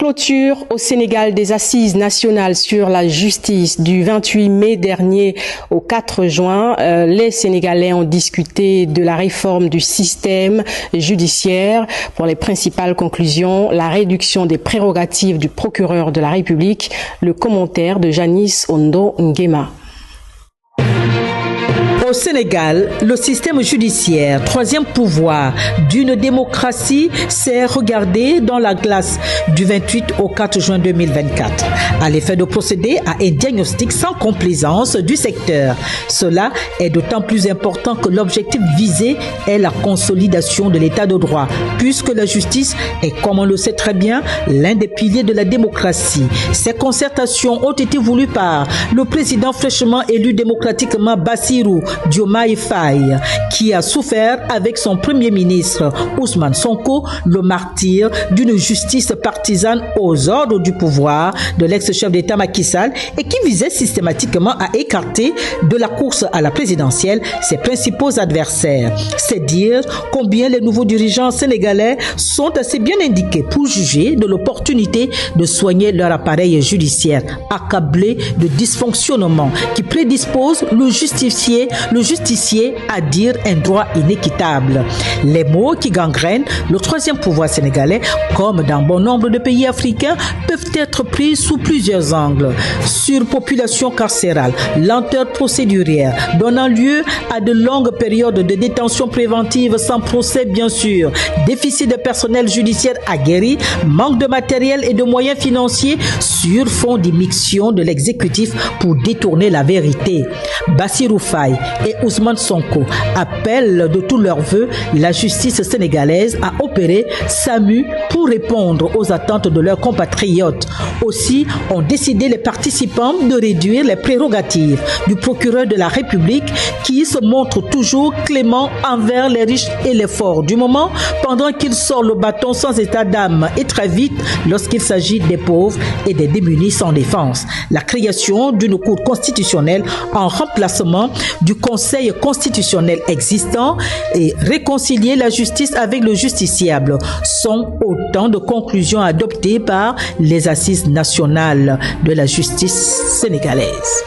Clôture au Sénégal des assises nationales sur la justice du 28 mai dernier au 4 juin. Les Sénégalais ont discuté de la réforme du système judiciaire. Pour les principales conclusions, la réduction des prérogatives du procureur de la République. Le commentaire de Janice Ondo Nguema. Au Sénégal, le système judiciaire, troisième pouvoir d'une démocratie, s'est regardé dans la glace du 28 au 4 juin 2024, à l'effet de procéder à un diagnostic sans complaisance du secteur. Cela est d'autant plus important que l'objectif visé est la consolidation de l'état de droit, puisque la justice est, comme on le sait très bien, l'un des piliers de la démocratie. Ces concertations ont été voulues par le président fraîchement élu démocratiquement Bassirou Diomaye Faye, qui a souffert avec son premier ministre Ousmane Sonko le martyre d'une justice partisane aux ordres du pouvoir de l'ex-chef d'État Macky Sall et qui visait systématiquement à écarter de la course à la présidentielle ses principaux adversaires. C'est dire combien les nouveaux dirigeants sénégalais sont assez bien indiqués pour juger de l'opportunité de soigner leur appareil judiciaire accablé de dysfonctionnements qui prédisposent le justicier à dire un droit inéquitable. Les mots qui gangrènent le troisième pouvoir sénégalais, comme dans bon nombre de pays africains, peuvent être pris sous plusieurs angles. Surpopulation carcérale, lenteur procédurière, donnant lieu à de longues périodes de détention préventive sans procès bien sûr, déficit de personnel judiciaire aguerri, manque de matériel et de moyens financiers sur fond d'immixtion de l'exécutif pour détourner la vérité. Bassirou Faye et Ousmane Sonko appellent de tous leurs vœux la justice sénégalaise à opérer SAMU pour répondre aux attentes de leurs compatriotes. Aussi ont décidé les participants de réduire les prérogatives du procureur de la République qui se montre toujours clément envers les riches et les forts du moment pendant qu'il sort le bâton sans état d'âme et très vite lorsqu'il s'agit des pauvres et des démunis sans défense. La création d'une cour constitutionnelle en remplacement du Conseil constitutionnel existant et réconcilier la justice avec le justiciable sont autant de conclusions adoptées par les assises nationales de la justice sénégalaise.